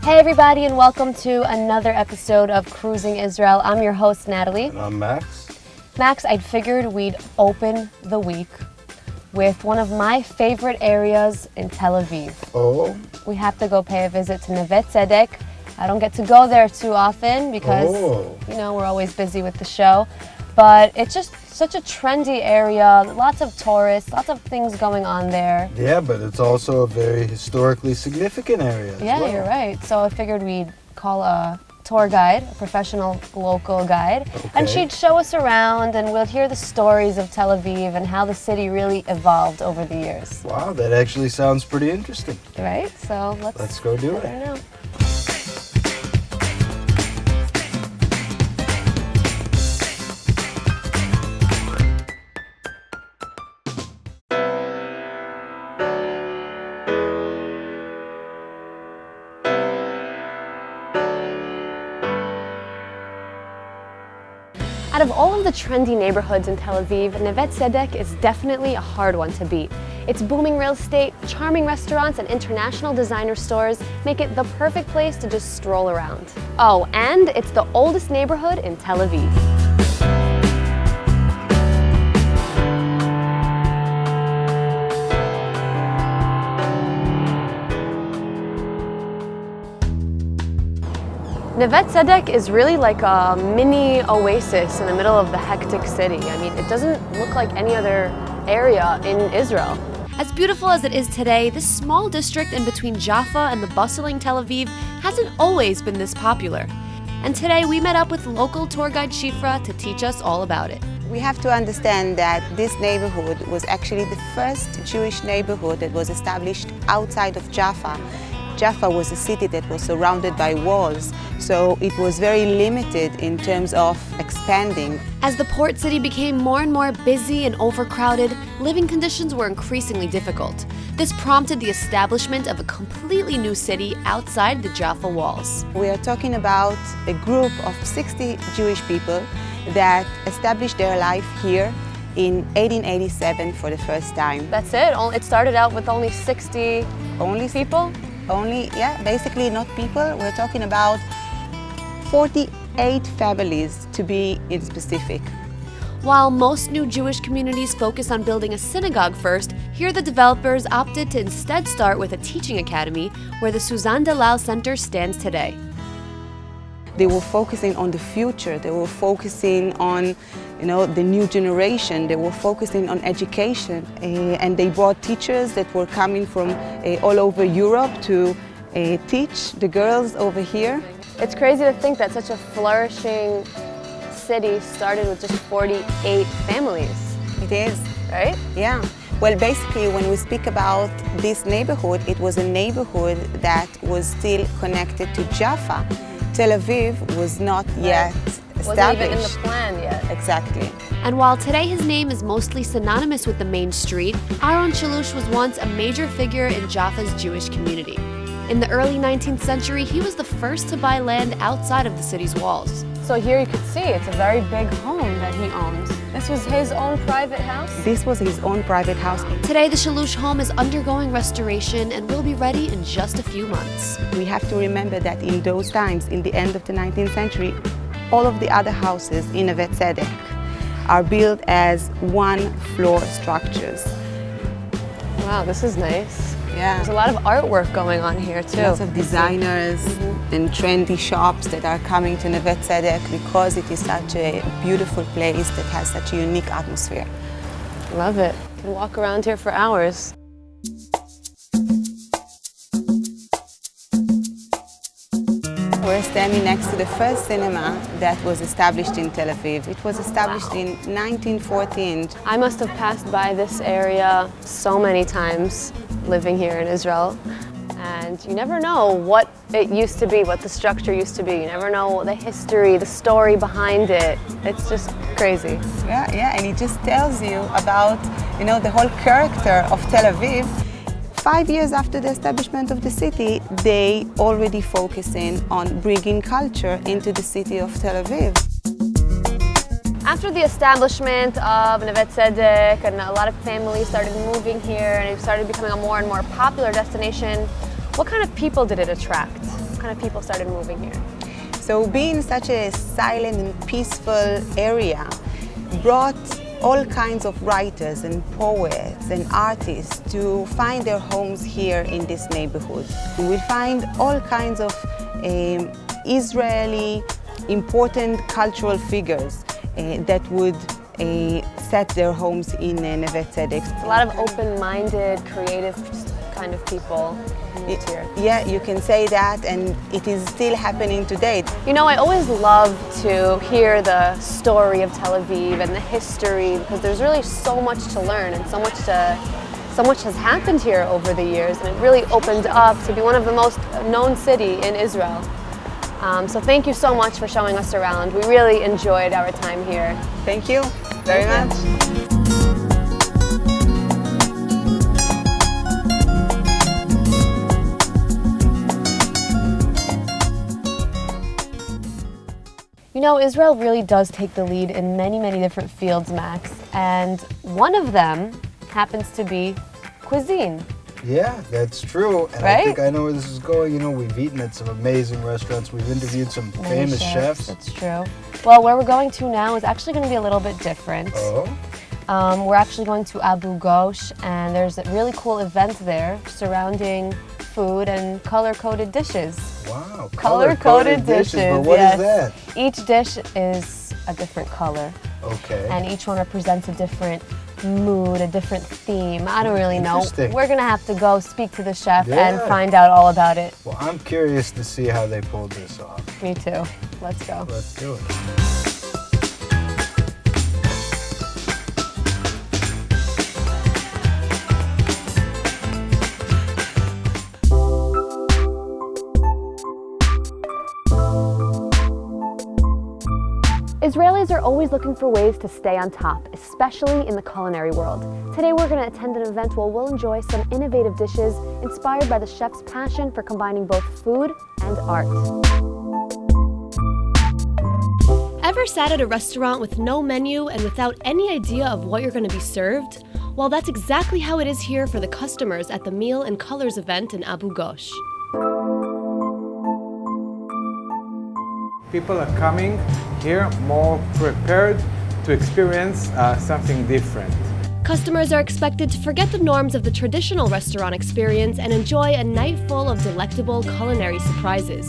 Hey everybody, and welcome to another episode of Cruising Israel. I'm your host, Natalie. And I'm Max. Max, I'd figured we'd open the week with one of my favorite areas in Tel Aviv. Oh? We have to go pay a visit to Neve Tzedek. I don't get to go there too often because, we're always busy with the show. But it's just such a trendy area, lots of tourists, lots of things going on there. Yeah, but it's also a very historically significant area as well. You're right. So I figured we'd call a tour guide, a professional local guide, and she'd show us around and we'll hear the stories of Tel Aviv and how the city really evolved over the years. Wow, that actually sounds pretty interesting. Right? So let's go do it. I don't know. Out of all of the trendy neighborhoods in Tel Aviv, Neve Tzedek is definitely a hard one to beat. Its booming real estate, charming restaurants, and international designer stores make it the perfect place to just stroll around. Oh, and it's the oldest neighborhood in Tel Aviv. Neve Tzedek is really like a mini oasis in the middle of the hectic city. I mean, it doesn't look like any other area in Israel. As beautiful as it is today, this small district in between Jaffa and the bustling Tel Aviv hasn't always been this popular. And today we met up with local tour guide Shifra to teach us all about it. We have to understand that this neighborhood was actually the first Jewish neighborhood that was established outside of Jaffa. Jaffa was a city that was surrounded by walls, so it was very limited in terms of expanding. As the port city became more and more busy and overcrowded, living conditions were increasingly difficult. This prompted the establishment of a completely new city outside the Jaffa walls. We are talking about a group of 60 Jewish people that established their life here in 1887 for the first time. That's it? It started out with only 60 people? Basically not people. We're talking about 48 families to be in specific. While most new Jewish communities focus on building a synagogue first, here the developers opted to instead start with a teaching academy where the Suzanne Dalal Center stands today. They were focusing on the future. They were focusing on the new generation. They were focusing on education, and they brought teachers that were coming from all over Europe to teach the girls over here. It's crazy to think that such a flourishing city started with just 48 families. It is. Right? Yeah. Well, basically, when we speak about this neighborhood, it was a neighborhood that was still connected to Jaffa. Tel Aviv was not yet established. Wasn't even in the plan yet. Exactly. And while today his name is mostly synonymous with the main street, Aaron Shalush was once a major figure in Jaffa's Jewish community. In the early 19th century, he was the first to buy land outside of the city's walls. So here you can see it's a very big home that he owns. This was his own private house? This was his own private house. Today, the Shalush home is undergoing restoration and will be ready in just a few months. We have to remember that in those times, in the end of the 19th century, all of the other houses in Neve Tzedek are built as one-floor structures. Wow, this is nice. Yeah. There's a lot of artwork going on here too. Lots of designers and trendy shops that are coming to Neve Tzedek because it is such a beautiful place that has such a unique atmosphere. Love it. You can walk around here for hours. We're standing next to the first cinema that was established in Tel Aviv. It was established in 1914. I must have passed by this area so many times living here in Israel. And you never know what it used to be, what the structure used to be. You never know the history, the story behind it. It's just crazy. Yeah, and it just tells you about, the whole character of Tel Aviv. 5 years after the establishment of the city, they already focusing on bringing culture into the city of Tel Aviv. After the establishment of Neve Tzedek and a lot of families started moving here and it started becoming a more and more popular destination, what kind of people did it attract? kind of people started moving here? So being such a silent and peaceful area brought all kinds of writers and poets and artists to find their homes here in this neighborhood. You will find all kinds of Israeli important cultural figures that would set their homes in Neve Tzedek. It's a lot of open-minded, creative kind of people moved here. Yeah, you can say that, and it is still happening today. You know, I always love to hear the story of Tel Aviv and the history, because there's really so much to learn and so much has happened here over the years, and it really opened up to be one of the most known city in Israel. So thank you so much for showing us around. We really enjoyed our time here. Thank you very much. You know, Israel really does take the lead in many, many different fields, Max, and one of them happens to be cuisine. Yeah, that's true. And Right? I think I know where this is going. You know, we've eaten at some amazing restaurants. We've interviewed some Many famous chefs. That's true. Well, where we're going to now is actually going to be a little bit different. Oh, We're actually going to Abu Ghosh, and there's a really cool event there surrounding food and color-coded dishes. wow. Color-coded dishes, But what yes. is that? Each dish is a different color, Okay. and each one represents a different mood, a different theme. I don't really know. Interesting. We're gonna have to go speak to the chef and Yeah. find out all about it. Well, I'm curious to see how they pulled this off. Me too. Let's go. Let's do it. Israelis are always looking for ways to stay on top, especially in the culinary world. Today we're going to attend an event where we'll enjoy some innovative dishes inspired by the chef's passion for combining both food and art. Ever sat at a restaurant with no menu and without any idea of what you're going to be served? Well, that's exactly how it is here for the customers at the Meal and Colors event in Abu Ghosh. People are coming here more prepared to experience something different. Customers are expected to forget the norms of the traditional restaurant experience and enjoy a night full of delectable culinary surprises.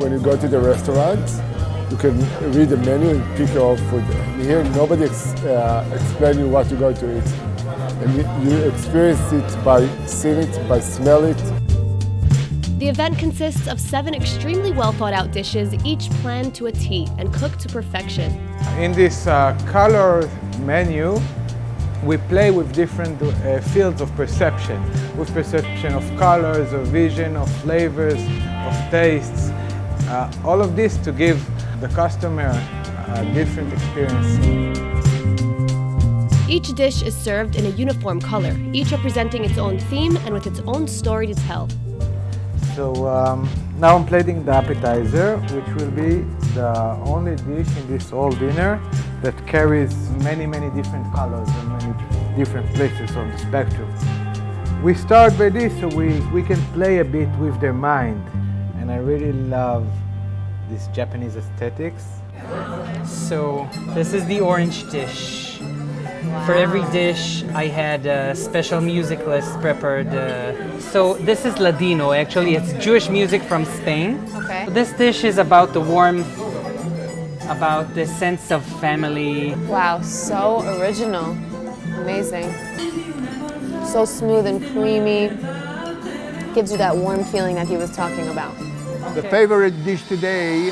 When you go to the restaurant, you can read the menu and pick your own food. Here, nobody explains you what you're going to eat. And you experience it by seeing it, by smelling it. The event consists of 7 extremely well thought out dishes, each planned to a T and cooked to perfection. In this color menu, we play with different fields of perception, with perception of colors, of vision, of flavors, of tastes. All of this to give the customer a different experience. Each dish is served in a uniform color, each representing its own theme and with its own story to tell. So now I'm plating the appetizer, which will be the only dish in this whole dinner that carries many, many different colors and many different places on the spectrum. We start by this so we can play a bit with their mind. And I really love this Japanese aesthetics. So this is the orange dish. For every dish, I had a special music list prepared. So this is Ladino, actually. It's Jewish music from Spain. Okay. This dish is about the warmth, about the sense of family. Wow, so original. Amazing. So smooth and creamy. Gives you that warm feeling that he was talking about. The favorite dish today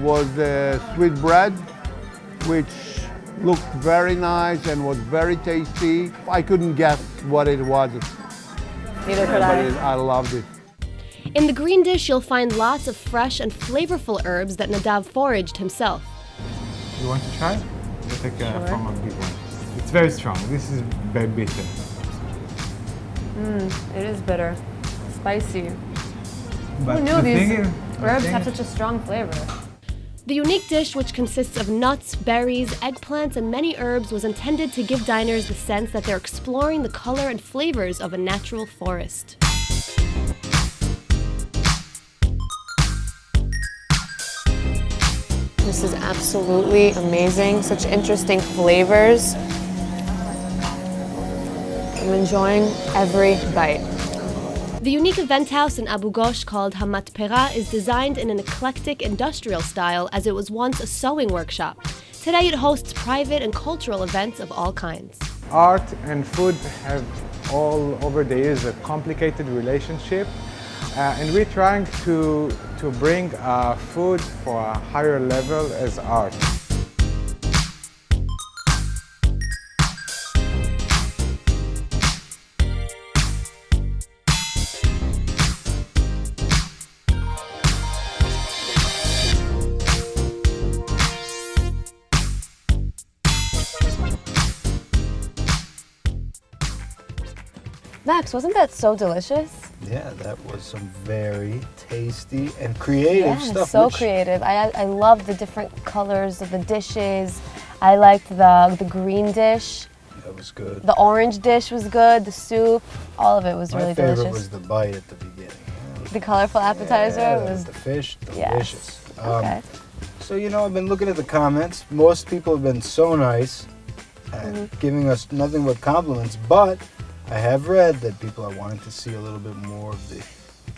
was the sweet bread, which looked very nice and was very tasty. I couldn't guess what it was, Neither could but I. I loved it. In the green dish, you'll find lots of fresh and flavorful herbs that Nadav foraged himself. You want to try? We'll take from a big one. It's very strong. This is very bitter. It is bitter. Spicy. But Who knew the these thing is- herbs have such a strong flavor? The unique dish, which consists of nuts, berries, eggplants, and many herbs, was intended to give diners the sense that they're exploring the color and flavors of a natural forest. This is absolutely amazing. Such interesting flavors. I'm enjoying every bite. The unique event house in Abu Ghosh called Hamatpera is designed in an eclectic industrial style as it was once a sewing workshop. Today it hosts private and cultural events of all kinds. Art and food have all over the years a complicated relationship, and we're trying to bring food for a higher level as art. Max, wasn't that so delicious? Yeah, that was some very tasty and creative stuff. So creative. I love the different colors of the dishes. I liked the green dish. That was good. The orange dish was good. The soup, all of it was really delicious. My favorite was the bite at the beginning. The colorful appetizer was the fish, Yes. delicious. Okay. So, you know, I've been looking at the comments. Most people have been so nice and giving us nothing but compliments, but I have read that people are wanting to see a little bit more of the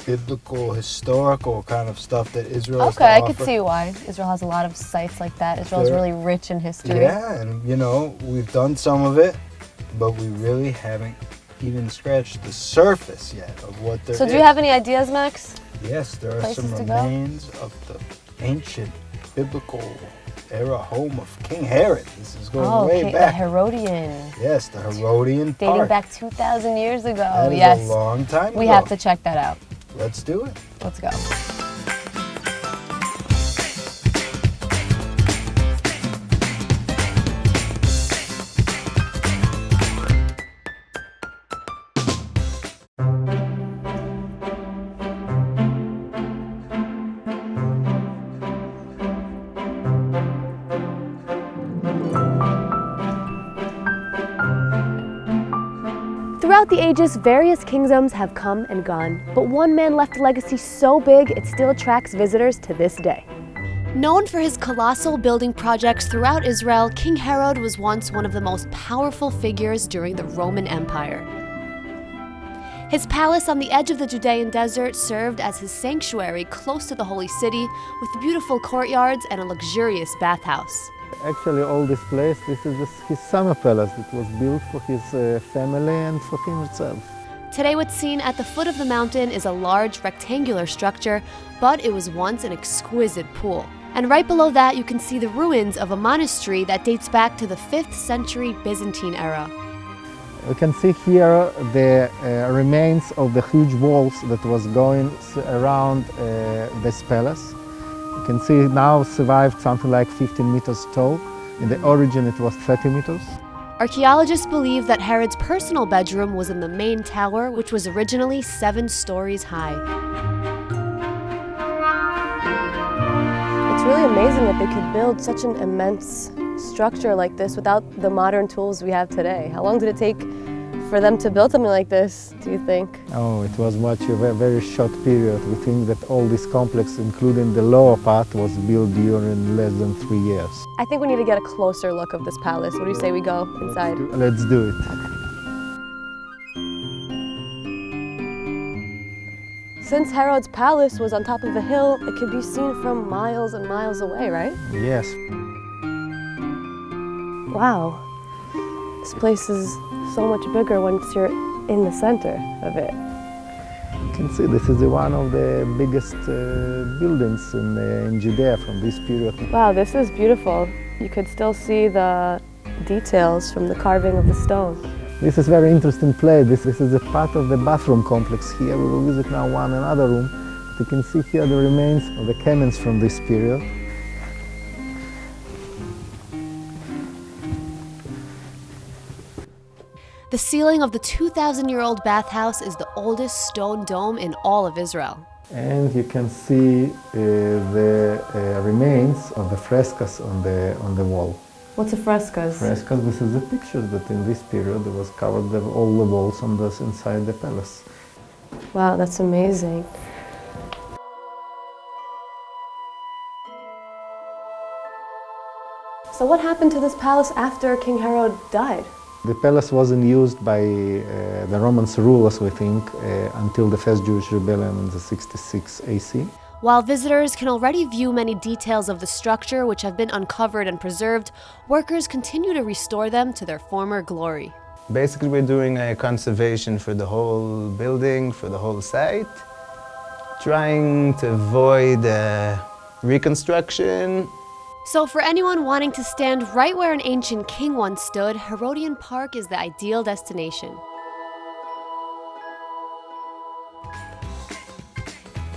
biblical, historical kind of stuff that Israel has to Okay, I offer. could see why. Israel has a lot of sites like that. Israel is really rich in history. Yeah, and you know, we've done some of it, but we really haven't even scratched the surface yet of what there is. So do you have any ideas, Max? Yes, there are some places to go? remains of the ancient biblical era home of King Herod. This is going way back. The Herodian. Yes, the Herodian Dating part. back 2,000 years ago. That is Yes. a long time ago. We have to check that out. Let's do it. Let's go. Throughout the ages, various kingdoms have come and gone, but one man left a legacy so big it still attracts visitors to this day. Known for his colossal building projects throughout Israel, King Herod was once one of the most powerful figures during the Roman Empire. His palace on the edge of the Judean desert served as his sanctuary close to the holy city, with beautiful courtyards and a luxurious bathhouse. Actually, all this place, this is his summer palace that was built for his family and for him himself. Today what's seen at the foot of the mountain is a large rectangular structure, but it was once an exquisite pool. And right below that you can see the ruins of a monastery that dates back to the 5th century Byzantine era. We can see here the remains of the huge walls that was going around this palace. You can see it now survived something like 15 meters tall. In the origin it was 30 meters. Archaeologists believe that Herod's personal bedroom was in the main tower, which was originally 7 stories high. It's really amazing that they could build such an immense structure like this without the modern tools we have today. How long did it take for them to build something like this, do you think? Oh, it was a very short period. We think that all this complex, including the lower part, was built during less than 3 years. I think we need to get a closer look of this palace. What do you say we go inside? Let's do it. Since Herod's palace was on top of a hill, it could be seen from miles and miles away, right? Yes. Wow, this place is so much bigger once you're in the center of it. You can see this is one of the biggest buildings in Judea from this period. Wow, this is beautiful. You could still see the details from the carving of the stone. This is a very interesting place. This is a part of the bathroom complex here. We will visit now another room. You can see here the remains of the camels from this period. The ceiling of the 2,000-year-old bathhouse is the oldest stone dome in all of Israel. And you can see the remains of the frescoes on the wall. What's a frescoes? Frescoes, this is a picture that in this period there was covered all the walls on this inside the palace. Wow, that's amazing. So what happened to this palace after King Herod died? The palace wasn't used by the Roman rulers, we think, until the first Jewish rebellion in the 66 AC. While visitors can already view many details of the structure which have been uncovered and preserved, workers continue to restore them to their former glory. Basically, we're doing a conservation for the whole building, for the whole site, trying to avoid reconstruction. So for anyone wanting to stand right where an ancient king once stood, Herodian Park is the ideal destination.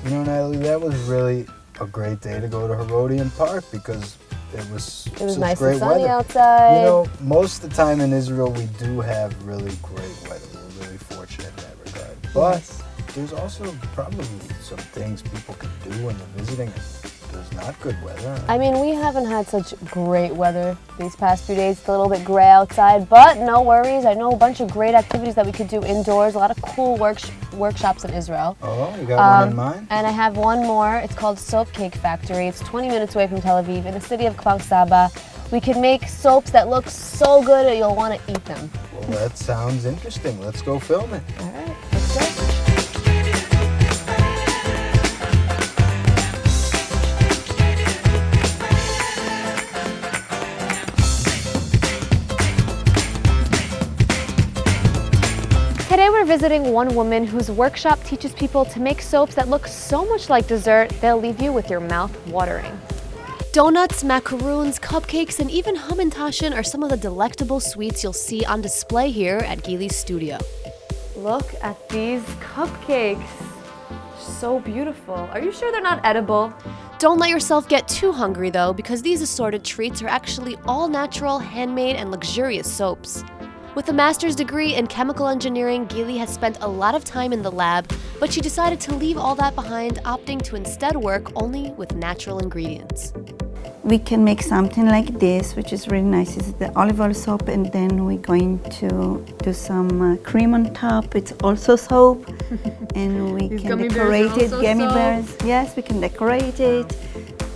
You know, Natalie, that was really a great day to go to Herodian Park because it was such nice great and sunny weather. outside. You know, most of the time in Israel, we do have really great weather. We're really fortunate in that regard. But there's also probably some things people can do when they're visiting if there's not good weather. I mean, we haven't had such great weather these past few days. It's a little bit gray outside, but no worries. I know a bunch of great activities that we could do indoors, a lot of cool workshops in Israel. Oh, you got one in mind? And I have one more. It's called Soap Cake Factory. It's 20 minutes away from Tel Aviv in the city of Kfar Saba. We can make soaps that look so good that you'll want to eat them. Well, that sounds interesting. Let's go film it. All right, let's go. Today we're visiting one woman whose workshop teaches people to make soaps that look so much like dessert, they'll leave you with your mouth watering. Donuts, macaroons, cupcakes, and even hamantashen are some of the delectable sweets you'll see on display here at Gili's studio. Look at these cupcakes. So beautiful. Are you sure they're not edible? Don't let yourself get too hungry though, because these assorted treats are actually all natural, handmade, and luxurious soaps. With a master's degree in chemical engineering, Gili has spent a lot of time in the lab, but she decided to leave all that behind, opting to instead work only with natural ingredients. We can make something like this, which is really nice. It's the olive oil soap, and then we're going to do some cream on top. It's also soap, and we can decorate it. Gummy bears. Yes, we can decorate it.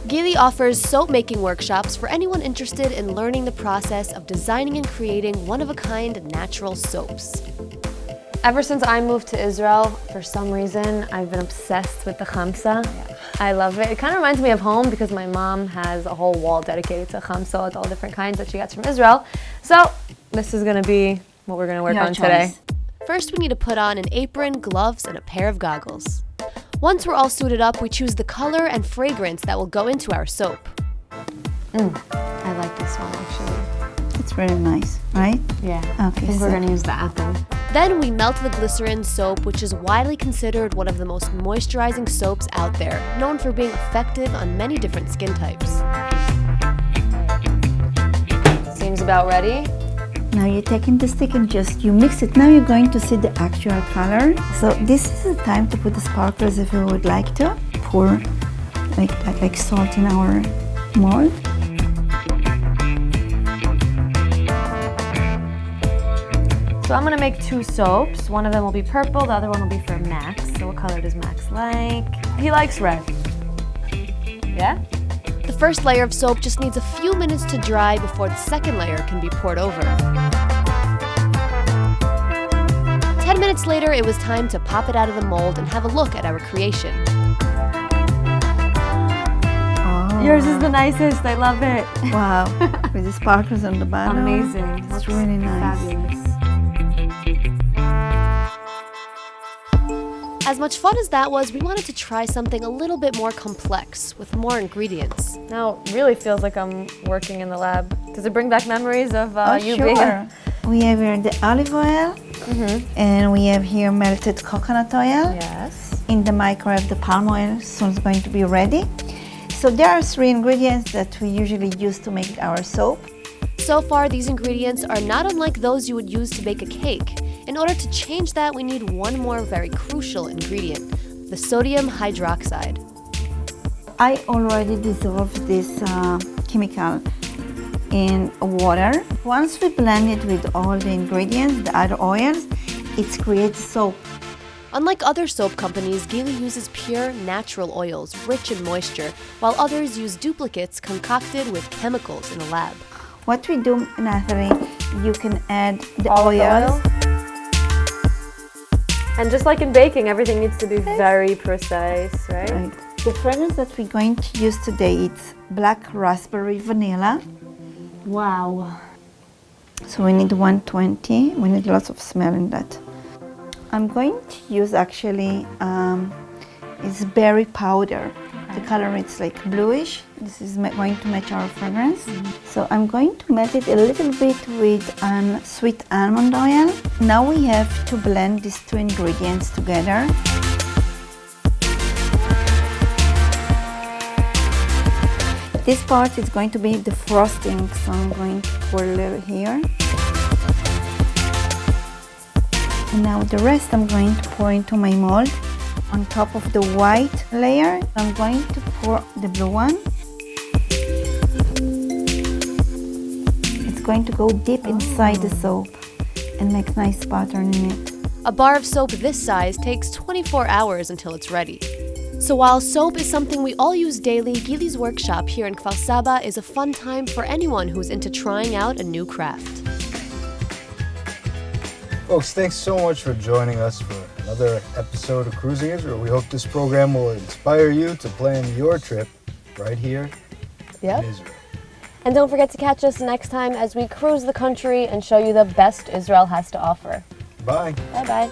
Gili offers soap-making workshops for anyone interested in learning the process of designing and creating one-of-a-kind natural soaps. Ever since I moved to Israel, for some reason, I've been obsessed with the chamsa. I love it. It kind of reminds me of home because my mom has a whole wall dedicated to chamsa with all different kinds that she gets from Israel. So this is going to be what we're going to work on today. First, we need to put on an apron, gloves, and a pair of goggles. Once we're all suited up, we choose the color and fragrance that will go into our soap. I like this one actually. It's really nice, right? Yeah. Okay, I think we're going to use the apple. Then we melt the glycerin soap, which is widely considered one of the most moisturizing soaps out there, known for being effective on many different skin types. Seems about ready. Now you're taking the stick and you mix it. Now you're going to see the actual color. So this is the time to put the sparklers if you would like to. Pour like salt in our mold. So I'm gonna make two soaps. One of them will be purple, the other one will be for Max. So what color does Max like? He likes red. Yeah? The first layer of soap just needs a few minutes to dry before the second layer can be poured over. 10 minutes later, it was time to pop it out of the mold and have a look at our creation. Oh. Yours is the nicest, I love it. Wow, with the sparklers on the bottom. Amazing. It's really nice. Fabulous. As much fun as that was, we wanted to try something a little bit more complex, with more ingredients. Now, it really feels like I'm working in the lab. Does it bring back memories of you being Sure. We have here the olive oil, and we have here melted coconut oil. Yes. In the microwave, the palm oil soon is going to be ready. So there are 3 ingredients that we usually use to make our soap. So far, these ingredients are not unlike those you would use to bake a cake. In order to change that, we need one more very crucial ingredient, the sodium hydroxide. I already dissolved this chemical in water. Once we blend it with all the ingredients, the other oils, it creates soap. Unlike other soap companies, Gili uses pure, natural oils rich in moisture, while others use duplicates concocted with chemicals in a lab. What we do, Natalie, you can add the Olive oils. oil. And just like in baking, everything needs to be very precise, right? Right. The fragrance that we're going to use today is black raspberry vanilla. Wow. So we need 120. We need lots of smell in that. I'm going to use actually it's berry powder. The color is like bluish. This is going to match our fragrance. So I'm going to melt it a little bit with sweet almond oil. Now we have to blend these two ingredients together. This part is going to be the frosting, so I'm going to pour a little here. And now the rest I'm going to pour into my mold. On top of the white layer, I'm going to pour the blue one. It's going to go deep inside the soap and make nice pattern in it. A bar of soap this size takes 24 hours until it's ready. So while soap is something we all use daily, Gili's workshop here in Kfar Saba is a fun time for anyone who's into trying out a new craft. Folks, thanks so much for joining us for another episode of Cruising Israel. We hope this program will inspire you to plan your trip right here in Israel. And don't forget to catch us next time as we cruise the country and show you the best Israel has to offer. Bye. Bye-bye.